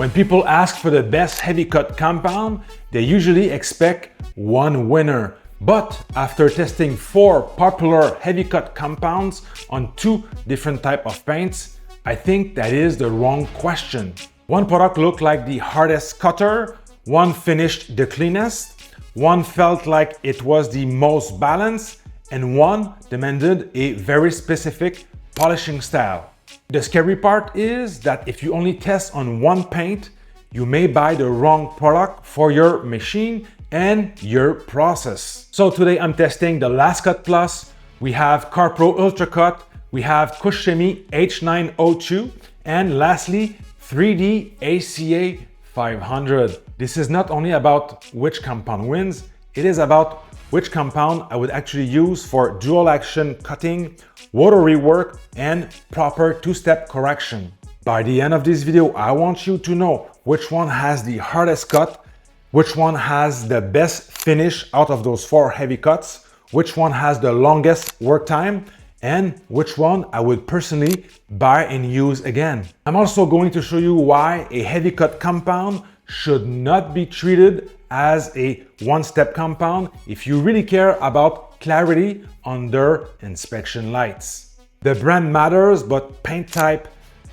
When people ask for the best heavy cut compound, they usually expect one winner. But after testing 4 popular heavy cut compounds on 2 different types of paints, I think that is the wrong question. One product looked like the hardest cutter, one finished the cleanest, one felt like it was the most balanced, and one demanded a very specific polishing style. The scary part is that if you only test on one paint, you may buy the wrong product for your machine and your process. So today I'm testing the Last Cut Plus, we have CarPro UltraCut, we have Koch Chemie H9 O2, and lastly 3D ACA 500. This is not only about which compound wins, it is about which compound I would actually use for dual action cutting, rotary work, and proper 2-step correction. By the end of this video, I want you to know which one has the hardest cut, which one has the best finish out of those 4 heavy cuts, which one has the longest work time, and which one I would personally buy and use again. I'm also going to show you why a heavy cut compound should not be treated as a one-step compound if you really care about clarity under inspection lights. The brand matters, but paint type,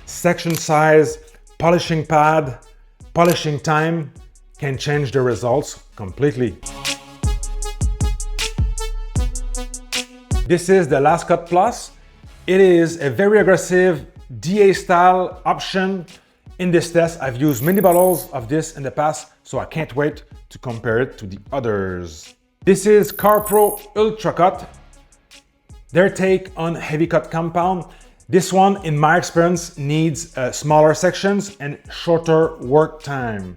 section size, polishing pad, polishing time can change the results completely. This is the Last Cut Plus. It is a very aggressive DA style option. In this test, I've used many bottles of this in the past, so I can't wait to compare it to the others. This is CarPro UltraCut, their take on heavy cut compound. This one, in my experience, needs smaller sections and shorter work time.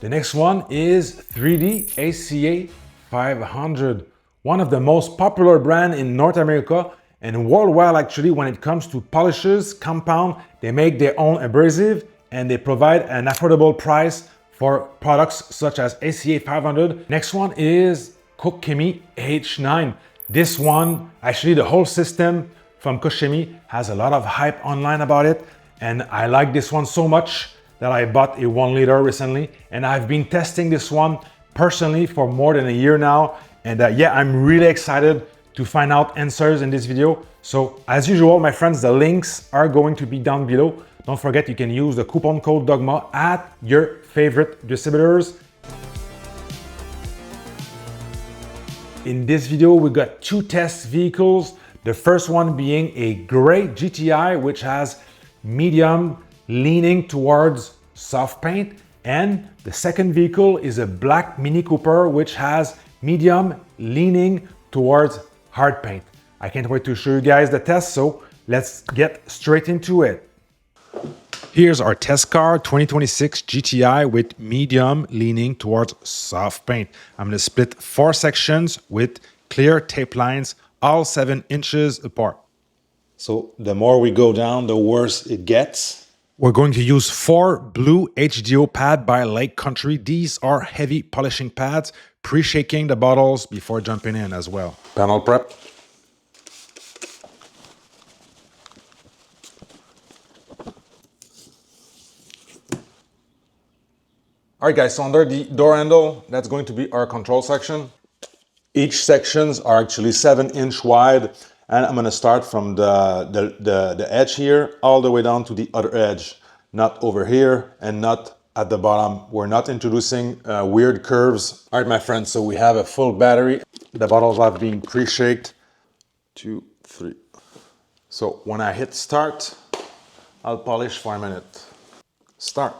The next one is 3D ACA 500, one of the most popular brands in North America and worldwide actually when it comes to polishes, compound. They make their own abrasive and they provide an affordable price for products such as ACA 500. Next one is Koch Chemie H9. This one, actually the whole system from Koch Chemie has a lot of hype online about it, and I like this one so much that I bought a 1 liter recently, and I've been testing this one personally for more than a year now, and yeah, I'm really excited to find out answers in this video. So as usual, my friends, the links are going to be down below. Don't forget you can use the coupon code DOGMA at your favorite distributors. In this video, we got 2 test vehicles. The first one being a gray GTI, which has medium leaning towards soft paint. And the second vehicle is a black Mini Cooper, which has medium leaning towards hard paint. I can't wait to show you guys the test, so let's get straight into it. Here's our test car, 2026 GTI with medium leaning towards soft paint. I'm going to split 4 sections with clear tape lines, all 7 inches apart. So the more we go down, the worse it gets. We're going to use 4 blue HDO pad by Lake Country. These are heavy polishing pads, pre-shaking the bottles before jumping in as well. Panel prep. All right, guys, so under the door handle, that's going to be our control section. Each sections are actually 7-inch wide, and I'm going to start from the edge here all the way down to the other edge, not over here and not at the bottom. We're not introducing weird curves. All right, my friends, so we have a full battery. The bottles have been pre-shaked. 2, 3. So when I hit start, I'll polish for a minute. Start.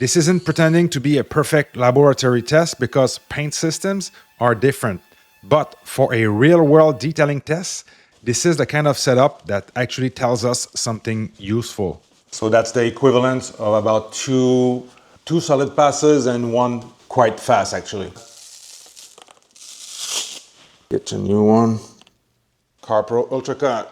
This isn't pretending to be a perfect laboratory test because paint systems are different. But for a real-world detailing test, this is the kind of setup that actually tells us something useful. So that's the equivalent of about two solid passes and 1 quite fast, actually. Get a new one. CarPro UltraCut.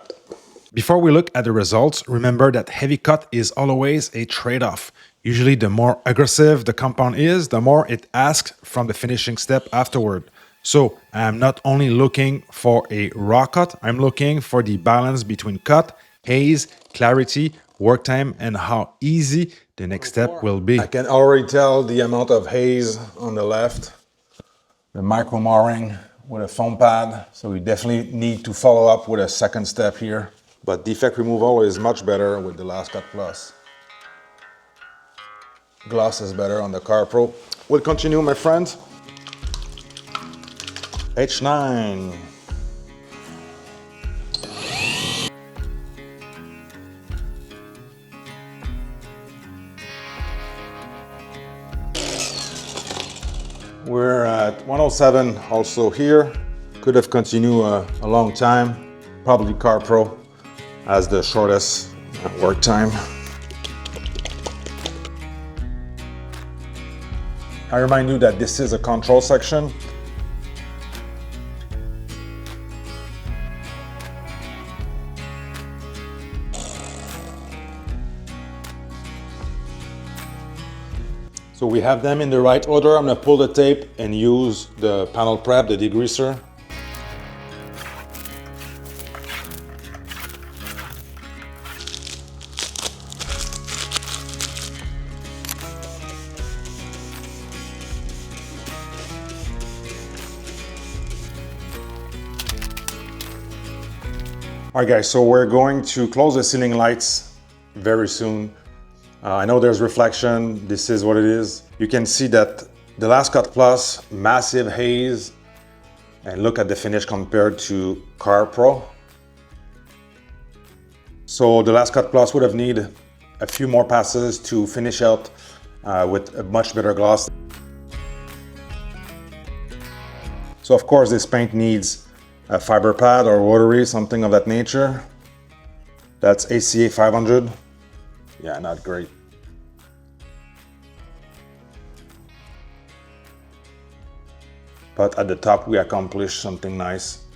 Before we look at the results, remember that heavy cut is always a trade-off. Usually the more aggressive the compound is, the more it asks from the finishing step afterward. So I'm not only looking for a raw cut, I'm looking for the balance between cut, haze, clarity, work time and how easy the next step will be. I can already tell the amount of haze on the left, the micro marring with a foam pad. So we definitely need to follow up with a second step here. But defect removal is much better with the Last Cut Plus. Gloss is better on the CarPro. We'll continue, my friends. H9. We're at 107 also here. Could have continued a long time. Probably CarPro has the shortest work time. I remind you that this is a control section. So we have them in the right order. I'm gonna pull the tape and use the panel prep, the degreaser. All right guys, so we're going to close the ceiling lights very soon. I know there's reflection, this is what it is. You can see that the Last Cut Plus, massive haze, and look at the finish compared to CarPro. So the Last Cut Plus would have needed a few more passes to finish out with a much better gloss. So of course this paint needs a fiber pad or rotary, something of that nature. That's ACA 500. Yeah, not great. But at the top we accomplished something nice.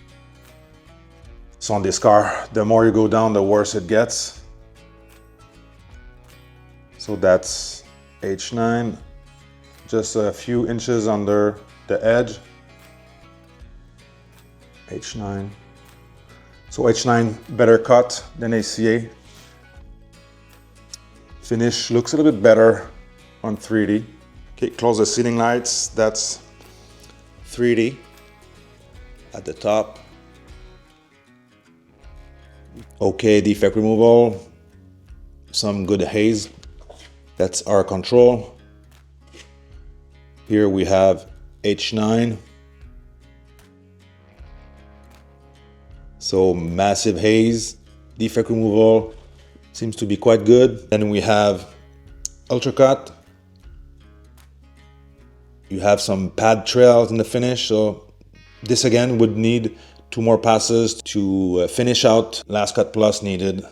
So on this car, the more you go down, the worse it gets. So that's H9, just a few inches under the edge. H9. So H9 better cut than ACA. Finish looks a little bit better on 3D. Okay, close the ceiling lights. That's 3D at the top. Okay, defect removal. Some good haze. That's our control. Here we have H9. So massive haze, defect removal seems to be quite good. Then we have UltraCut. You have some pad trails in the finish. So this again would need 2 more passes to finish out. Last Cut Plus needed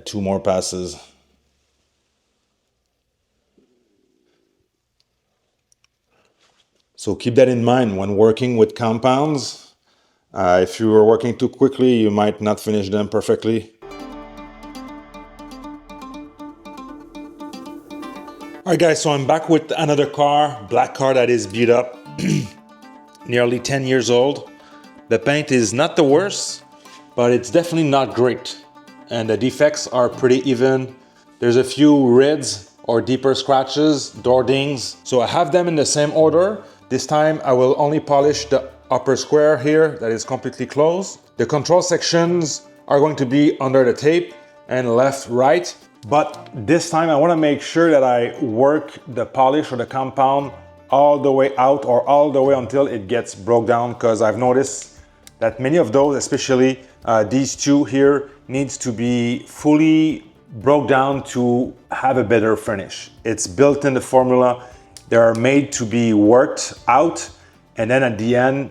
2 more passes. So keep that in mind when working with compounds. If you are working too quickly, you might not finish them perfectly. Alright guys, so I'm back with another car, black car that is beat up, nearly 10 years old. The paint is not the worst, but it's definitely not great. And the defects are pretty even. There's a few reds or deeper scratches, door dings. So I have them in the same order. This time I will only polish the upper square here that is completely closed. The control sections are going to be under the tape and left, right. But this time I want to make sure that I work the polish or the compound all the way out or all the way until it gets broke down, because I've noticed that many of those, especially these two here, needs to be fully broke down to have a better finish. It's built in the formula. They are made to be worked out, and then at the end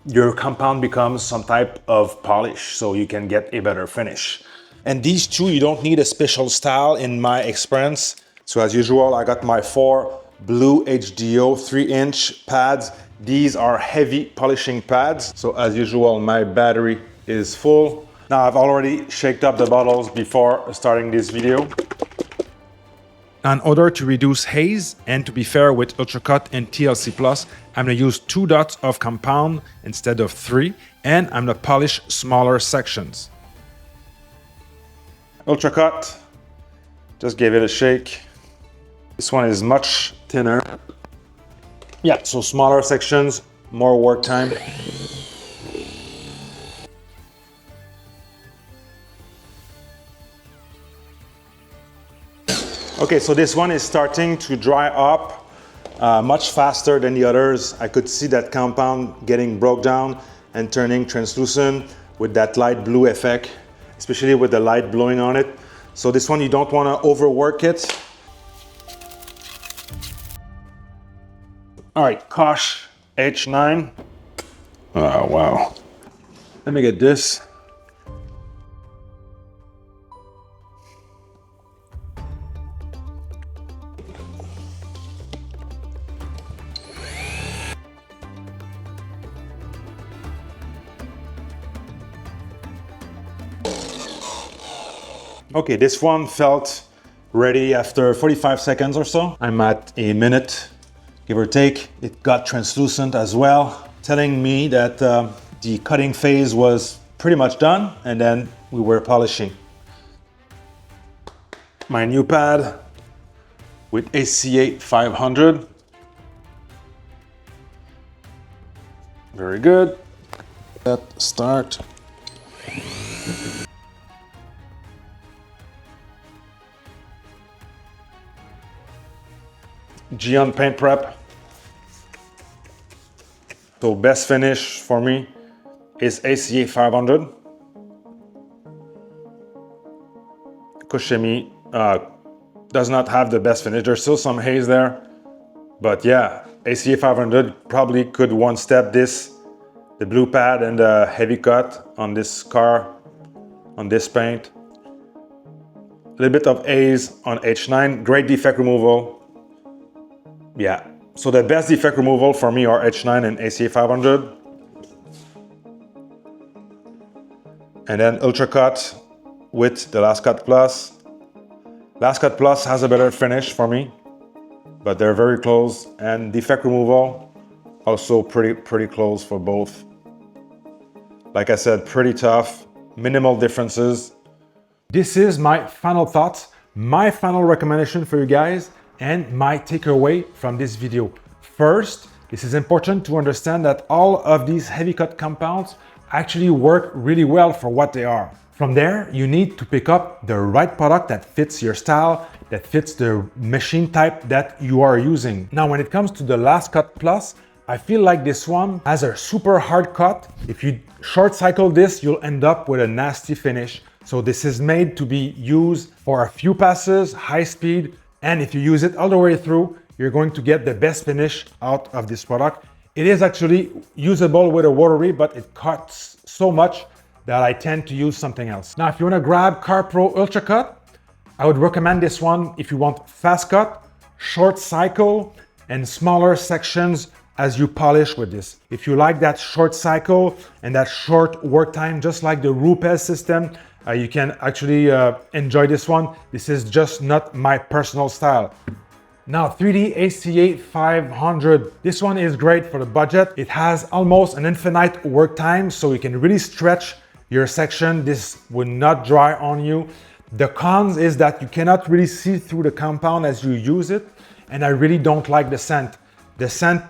your compound becomes some type of polish so you can get a better finish. And these two, you don't need a special style in my experience. So as usual, I got my 4 blue HDO 3-inch pads. These are heavy polishing pads. So as usual, my battery is full. Now I've already shaked up the bottles before starting this video. In order to reduce haze and to be fair with UltraCut and TLC Plus, I'm going to use 2 dots of compound instead of 3, and I'm going to polish smaller sections. UltraCut. Just gave it a shake. This one is much thinner. Yeah, so smaller sections, more work time. Okay, so this one is starting to dry up much faster than the others. I could see that compound getting broke down and turning translucent with that light blue effect, especially with the light blowing on it. So this one, you don't want to overwork it. All right, Koch H9. Oh, wow. Let me get this. Okay, this one felt ready after 45 seconds or so. I'm at a minute, give or take. It got translucent as well, telling me that the cutting phase was pretty much done, and then we were polishing. My new pad with ACA 500. Very good. Let's start. Gion paint prep. So best finish for me is ACA 500. Koch Chemie does not have the best finish. There's still some haze there, but yeah, ACA 500 probably could one step this, the blue pad and the heavy cut on this car, on this paint. A little bit of haze on H9, great defect removal. Yeah, so the best defect removal for me are H9 and ACA 500. And then UltraCut with the Last Cut Plus. Last Cut Plus has a better finish for me, but they're very close. And defect removal, also pretty close for both. Like I said, pretty tough, minimal differences. This is my final thoughts, my final recommendation for you guys, and my takeaway from this video. First, this is important to understand that all of these heavy cut compounds actually work really well for what they are. From there, you need to pick up the right product that fits your style, that fits the machine type that you are using. Now, when it comes to the Last Cut Plus, I feel like this one has a super hard cut. If you short cycle this, you'll end up with a nasty finish. So this is made to be used for a few passes, high speed, and if you use it all the way through, you're going to get the best finish out of this product. It is actually usable with a rotary, but it cuts so much that I tend to use something else. Now, if you want to grab CarPro UltraCut, I would recommend this one if you want fast cut, short cycle, and smaller sections as you polish with this. If you like that short cycle and that short work time, just like the Rupes system, you can actually enjoy this one. This is just not my personal style. Now, 3D ACA 500. This one is great for the budget. It has almost an infinite work time, so you can really stretch your section. This would not dry on you. The cons is that you cannot really see through the compound as you use it, and I really don't like the scent. The scent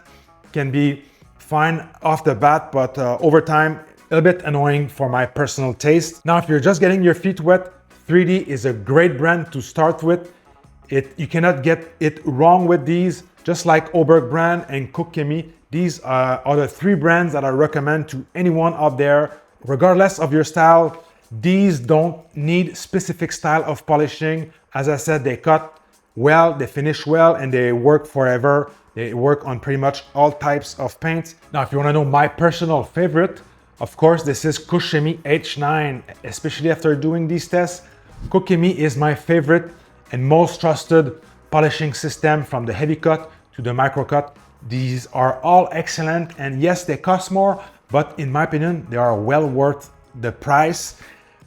can be fine off the bat, but over time, a little bit annoying for my personal taste. Now, if you're just getting your feet wet, 3D is a great brand to start with. You cannot get it wrong with these, just like Oberg brand and Koch Chemie. These are the three brands that I recommend to anyone out there, regardless of your style. These don't need specific style of polishing. As I said, they cut well, they finish well, and they work forever. They work on pretty much all types of paints. Now, if you want to know my personal favorite, of course, this is Koch Chemie H9, especially after doing these tests. Koch Chemie is my favorite and most trusted polishing system, from the heavy cut to the micro cut. These are all excellent, and yes, they cost more, but in my opinion, they are well worth the price.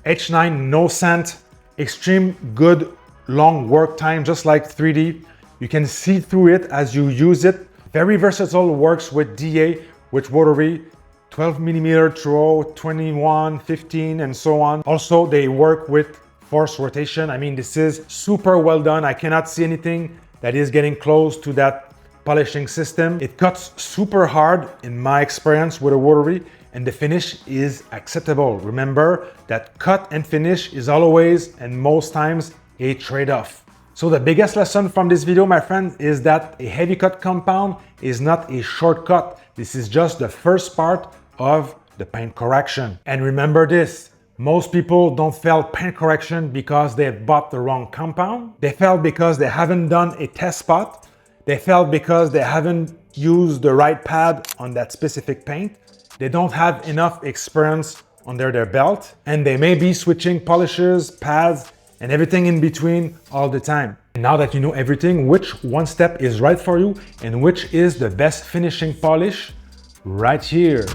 H9, no scent, extreme good long work time, just like 3D. You can see through it as you use it. Very versatile, works with DA, with rotary, 12mm throw, 21, 15, and so on. Also, they work with force rotation. I mean, this is super well done. I cannot see anything that is getting close to that polishing system. It cuts super hard in my experience with a rotary, and the finish is acceptable. Remember that cut and finish is always and most times a trade-off. So the biggest lesson from this video, my friend, is that a heavy cut compound is not a shortcut. This is just the first part of the paint correction. And remember this, most people don't fail paint correction because they bought the wrong compound. They fail because they haven't done a test spot. They fail because they haven't used the right pad on that specific paint. They don't have enough experience under their belt, and they may be switching polishes, pads, and everything in between all the time. And now that you know everything, which one step is right for you and which is the best finishing polish, right here.